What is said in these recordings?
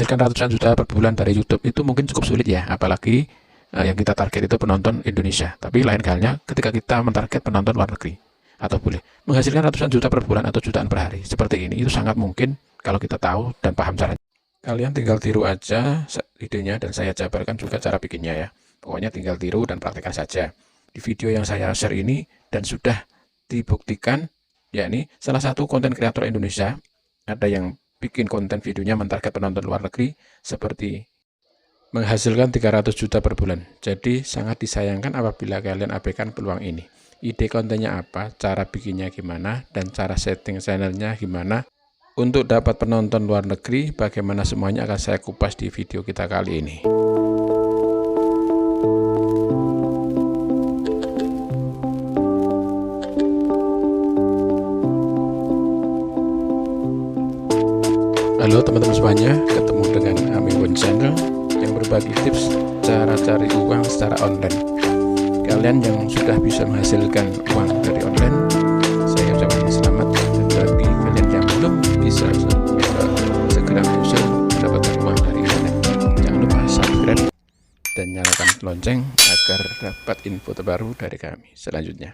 menghasilkan ratusan juta per bulan dari YouTube itu mungkin cukup sulit ya, apalagi yang kita target itu penonton Indonesia. Tapi lain halnya ketika kita mentarget penonton luar negeri, atau boleh menghasilkan ratusan juta per bulan atau jutaan per hari seperti ini, itu sangat mungkin kalau kita tahu dan paham caranya. Kalian tinggal tiru aja idenya dan saya jabarkan juga cara bikinnya ya. Pokoknya tinggal tiru dan praktekkan saja. Di video yang saya share ini dan sudah dibuktikan, yakni salah satu konten kreator Indonesia ada yang bikin konten videonya mentarget penonton luar negeri seperti menghasilkan 300 juta per bulan. Jadi sangat disayangkan apabila kalian abaikan peluang ini. Ide kontennya apa, cara bikinnya gimana, dan cara setting channelnya gimana. Untuk dapat penonton luar negeri, bagaimana semuanya akan saya kupas di video kita kali ini. Halo teman-teman semuanya, ketemu dengan Amiwon Channel yang berbagi tips cara cari uang secara online. Kalian yang sudah bisa menghasilkan uang dari online, saya ucapkan selamat. Dan bagi kalian yang belum bisa segera berusaha mendapatkan uang dari internet, jangan lupa subscribe dan nyalakan lonceng agar dapat info terbaru dari kami selanjutnya.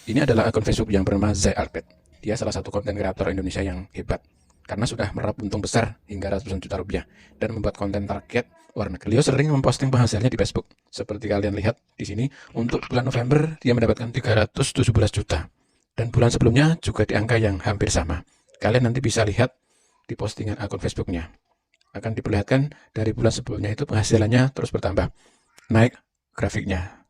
Ini adalah akun Facebook yang bernama Zai Albert. Dia salah satu konten kreator Indonesia yang hebat karena sudah meraup untung besar hingga ratusan juta rupiah dan membuat konten target luar negeri. Beliau sering memposting penghasilnya di Facebook. Seperti kalian lihat di sini, untuk bulan November dia mendapatkan 317 juta. Dan bulan sebelumnya juga di angka yang hampir sama. Kalian nanti bisa lihat di postingan akun Facebooknya. Akan diperlihatkan dari bulan sebelumnya itu penghasilannya terus bertambah. Naik grafiknya.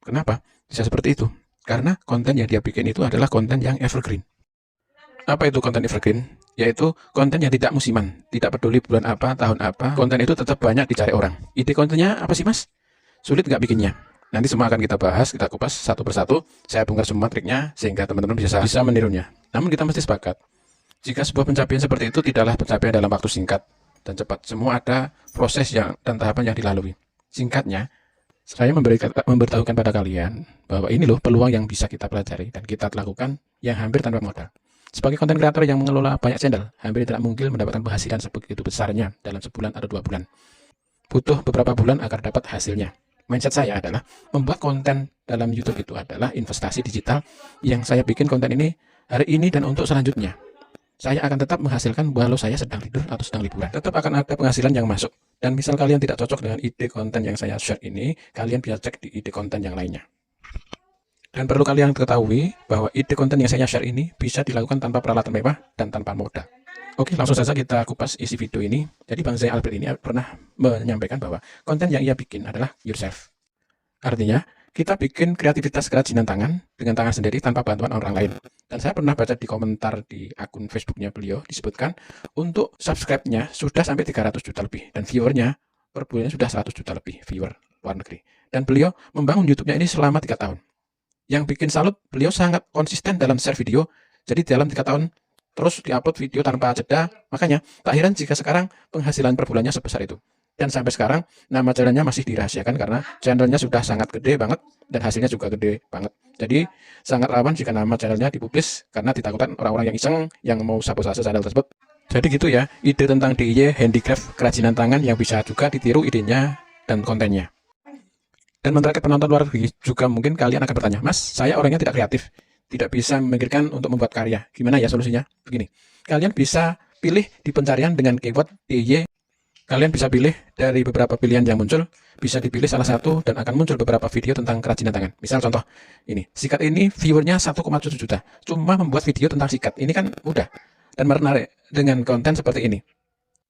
Kenapa? Bisa seperti itu. Karena konten yang dia bikin itu adalah konten yang evergreen. Apa itu konten evergreen? Yaitu konten yang tidak musiman. Tidak peduli bulan apa, tahun apa, konten itu tetap banyak dicari orang. Ide kontennya apa sih mas? Sulit nggak bikinnya? Nanti semua akan kita bahas, kita kupas satu persatu. Saya bongkar semua triknya sehingga teman-teman bisa menirunya. Namun kita mesti sepakat, jika sebuah pencapaian seperti itu tidaklah pencapaian dalam waktu singkat dan cepat. Semua ada proses dan tahapan yang dilalui. Singkatnya, saya memberitahukan pada kalian bahwa ini loh peluang yang bisa kita pelajari dan kita lakukan yang hampir tanpa modal. Sebagai konten kreator yang mengelola banyak channel, hampir tidak mungkin mendapatkan penghasilan sebegitu besarnya dalam sebulan atau 2 bulan. Butuh beberapa bulan agar dapat hasilnya. Mindset saya adalah membuat konten dalam YouTube itu adalah investasi digital yang saya bikin konten ini hari ini dan untuk selanjutnya. Saya akan tetap menghasilkan walau saya sedang tidur atau sedang liburan. Tetap akan ada penghasilan yang masuk. Dan misal kalian tidak cocok dengan ide konten yang saya share ini, kalian bisa cek di ide konten yang lainnya. Dan perlu kalian ketahui bahwa ide konten yang saya share ini bisa dilakukan tanpa peralatan mewah dan tanpa modal. Oke, langsung saja kita kupas isi video ini. Jadi Bang Zai Albert ini pernah menyampaikan bahwa konten yang ia bikin adalah yourself. Artinya, kita bikin kreativitas kerajinan tangan dengan tangan sendiri tanpa bantuan orang lain. Dan saya pernah baca di komentar di akun Facebooknya beliau, disebutkan untuk subscribe-nya sudah sampai 300 juta lebih. Dan viewernya per bulannya sudah 100 juta lebih, viewer luar negeri. Dan beliau membangun YouTube-nya ini selama 3 tahun. Yang bikin salut, beliau sangat konsisten dalam share video. Jadi dalam 3 tahun terus diupload video tanpa jeda. Makanya tak heran jika sekarang penghasilan per bulannya sebesar itu. Dan sampai sekarang nama channelnya masih dirahasiakan karena channelnya sudah sangat gede banget dan hasilnya juga gede banget. Jadi sangat rawan jika nama channelnya dipublis karena ditakutkan orang-orang yang iseng yang mau sabotase channel tersebut. Jadi gitu ya, ide tentang DIY handicraft kerajinan tangan yang bisa juga ditiru idenya dan kontennya. Dan mentarget penonton luar negeri juga mungkin kalian akan bertanya, Mas, saya orangnya tidak kreatif, tidak bisa memikirkan untuk membuat karya. Gimana ya solusinya? Begini, kalian bisa pilih di pencarian dengan keyword DIY. Kalian bisa pilih dari beberapa pilihan yang muncul, bisa dipilih salah satu dan akan muncul beberapa video tentang kerajinan tangan. Misal contoh, ini, sikat ini viewernya 1,7 juta. Cuma membuat video tentang sikat, ini kan mudah dan menarik dengan konten seperti ini.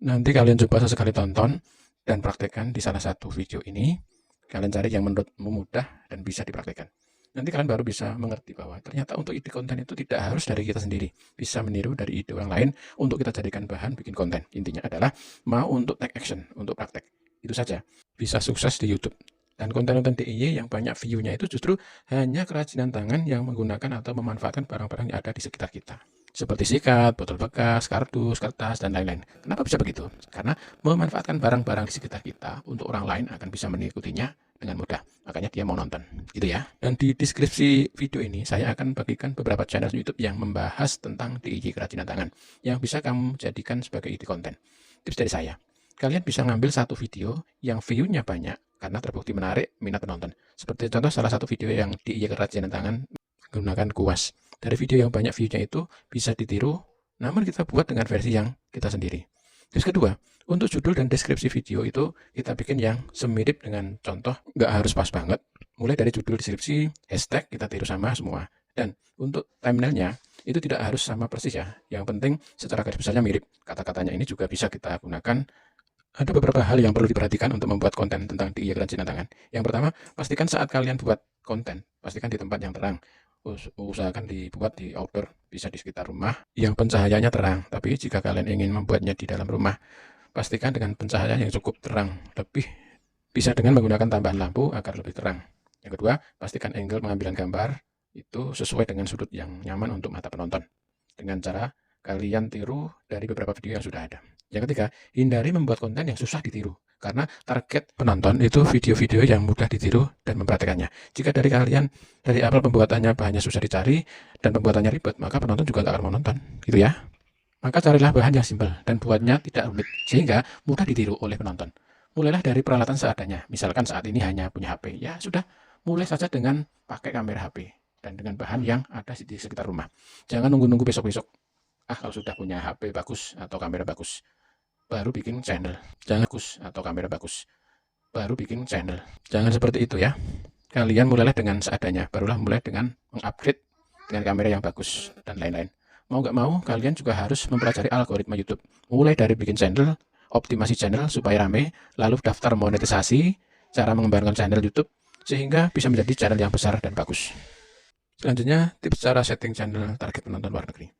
Nanti kalian coba sesekali tonton dan praktekkan di salah satu video ini. Kalian cari yang menurutmu mudah dan bisa dipraktekkan. Nanti kalian baru bisa mengerti bahwa ternyata untuk ide konten itu tidak harus dari kita sendiri. Bisa meniru dari ide orang lain untuk kita jadikan bahan bikin konten. Intinya adalah mau untuk take action, untuk praktek. Itu saja. Bisa sukses di YouTube. Dan konten-konten DIY yang banyak view-nya itu justru hanya kerajinan tangan yang menggunakan atau memanfaatkan barang-barang yang ada di sekitar kita. Seperti sikat, botol bekas, kardus, kertas, dan lain-lain. Kenapa bisa begitu? Karena memanfaatkan barang-barang di sekitar kita untuk orang lain akan bisa mengikutinya dengan mudah. Makanya dia mau nonton. Gitu ya. Dan di deskripsi video ini saya akan bagikan beberapa channel YouTube yang membahas tentang DIY kerajinan tangan yang bisa kamu jadikan sebagai ide konten. Tips dari saya. kalian bisa ngambil satu video yang view-nya banyak karena terbukti menarik minat penonton. Seperti contoh salah satu video yang di IG Kerajinan Tangan menggunakan kuas. Dari video yang banyak view-nya itu bisa ditiru, namun kita buat dengan versi yang kita sendiri. Terus kedua, untuk judul dan deskripsi video itu kita bikin yang semirip dengan contoh, nggak harus pas banget. Mulai dari judul, deskripsi, hashtag kita tiru sama semua. Dan untuk thumbnailnya itu tidak harus sama persis ya. Yang penting secara garis besarnya mirip. Kata-katanya ini juga bisa kita gunakan. Ada beberapa hal yang perlu diperhatikan untuk membuat konten tentang DIY Kerajinan Tangan. Yang pertama, pastikan saat kalian buat konten, pastikan di tempat yang terang. Usahakan dibuat di outdoor, bisa di sekitar rumah yang pencahayaannya terang. Tapi jika kalian ingin membuatnya di dalam rumah, pastikan dengan pencahayaan yang cukup terang. Lebih bisa dengan menggunakan tambahan lampu agar lebih terang. Yang kedua, pastikan angle pengambilan gambar itu sesuai dengan sudut yang nyaman untuk mata penonton. Dengan cara kalian tiru dari beberapa video yang sudah ada. Yang ketiga, hindari membuat konten yang susah ditiru. Karena target penonton itu video-video yang mudah ditiru dan memperhatikannya. Jika dari kalian, dari awal pembuatannya bahannya susah dicari dan pembuatannya ribet, maka penonton juga gak akan menonton. Gitu ya. Maka carilah bahan yang simpel dan buatnya tidak rumit, sehingga mudah ditiru oleh penonton. Mulailah dari peralatan seadanya. Misalkan saat ini hanya punya HP. Ya sudah, mulai saja dengan pakai kamera HP. Dan dengan bahan yang ada di sekitar rumah. Jangan nunggu-nunggu besok-besok. Kalau sudah punya HP bagus atau kamera bagus, baru bikin channel. Jangan bagus atau kamera bagus, baru bikin channel. Jangan seperti itu ya. Kalian mulailah dengan seadanya, barulah mulai dengan mengupgrade dengan kamera yang bagus dan lain-lain. Mau nggak mau, kalian juga harus mempelajari algoritma YouTube. Mulai dari bikin channel, optimasi channel supaya rame, lalu daftar monetisasi, cara mengembangkan channel YouTube, sehingga bisa menjadi channel yang besar dan bagus. Selanjutnya, tips cara setting channel target penonton luar negeri.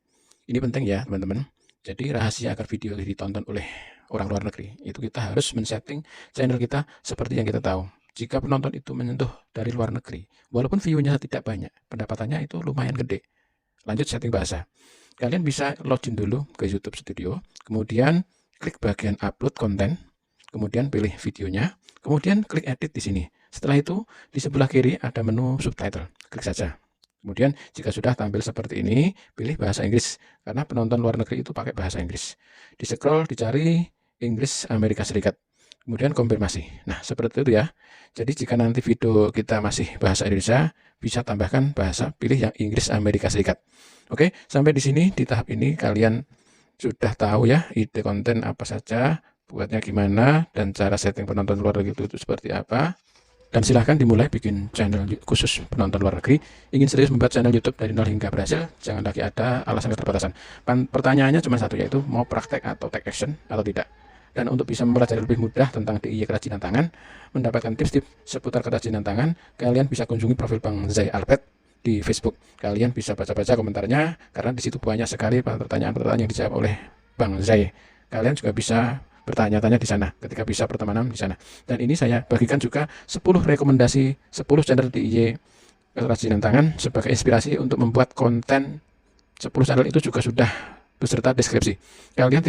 Ini penting ya teman-teman. Jadi rahasia agar video ditonton oleh orang luar negeri, itu kita harus men-setting channel kita seperti yang kita tahu. Jika penonton itu menyentuh dari luar negeri, walaupun view-nya tidak banyak, pendapatannya itu lumayan gede. Lanjut setting bahasa. Kalian bisa login dulu ke YouTube Studio, kemudian klik bagian upload konten, kemudian pilih videonya, kemudian klik edit di sini. Setelah itu, di sebelah kiri ada menu subtitle. Klik saja. Kemudian jika sudah tampil seperti ini, pilih bahasa Inggris, karena penonton luar negeri itu pakai bahasa Inggris. Di scroll, dicari Inggris Amerika Serikat. Kemudian konfirmasi. Nah, seperti itu ya. Jadi jika nanti video kita masih bahasa Indonesia, bisa tambahkan bahasa, pilih yang Inggris Amerika Serikat. Oke, sampai di sini, di tahap ini kalian sudah tahu ya ide konten apa saja, buatnya gimana, dan cara setting penonton luar negeri itu seperti apa. Dan silahkan dimulai bikin channel khusus penonton luar negeri. Ingin serius membuat channel YouTube dari nol hingga berhasil, jangan lagi ada alasan keterbatasan. Pertanyaannya cuma satu, yaitu mau praktek atau take action atau tidak. Dan untuk bisa mempelajari lebih mudah tentang DIY Kerajinan Tangan, mendapatkan tips-tips seputar kerajinan tangan, kalian bisa kunjungi profil Bang Zai Alpet di Facebook. Kalian bisa baca-baca komentarnya, karena di situ banyak sekali pertanyaan-pertanyaan yang dijawab oleh Bang Zai. Kalian juga bisa bertanya-tanya di sana ketika bisa pertemanan di sana. Dan ini saya bagikan juga 10 rekomendasi 10 channel DIY Kerajinan Tangan sebagai inspirasi untuk membuat konten. 10 channel itu juga sudah beserta deskripsi. Kalian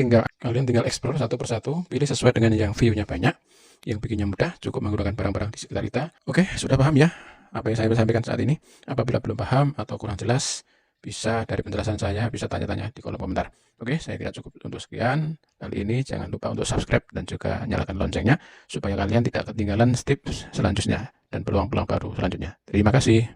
tinggal explore satu persatu, pilih sesuai dengan yang view-nya banyak, yang bikinnya mudah, cukup menggunakan barang-barang di sekitar kita. Oke, sudah paham ya apa yang saya sampaikan saat ini? Apabila belum paham atau kurang jelas, bisa dari penjelasan saya, bisa tanya-tanya di kolom komentar. Oke, saya kira cukup untuk sekian kali ini. Jangan lupa untuk subscribe dan juga nyalakan loncengnya, supaya kalian tidak ketinggalan tips selanjutnya dan peluang-peluang baru selanjutnya. Terima kasih.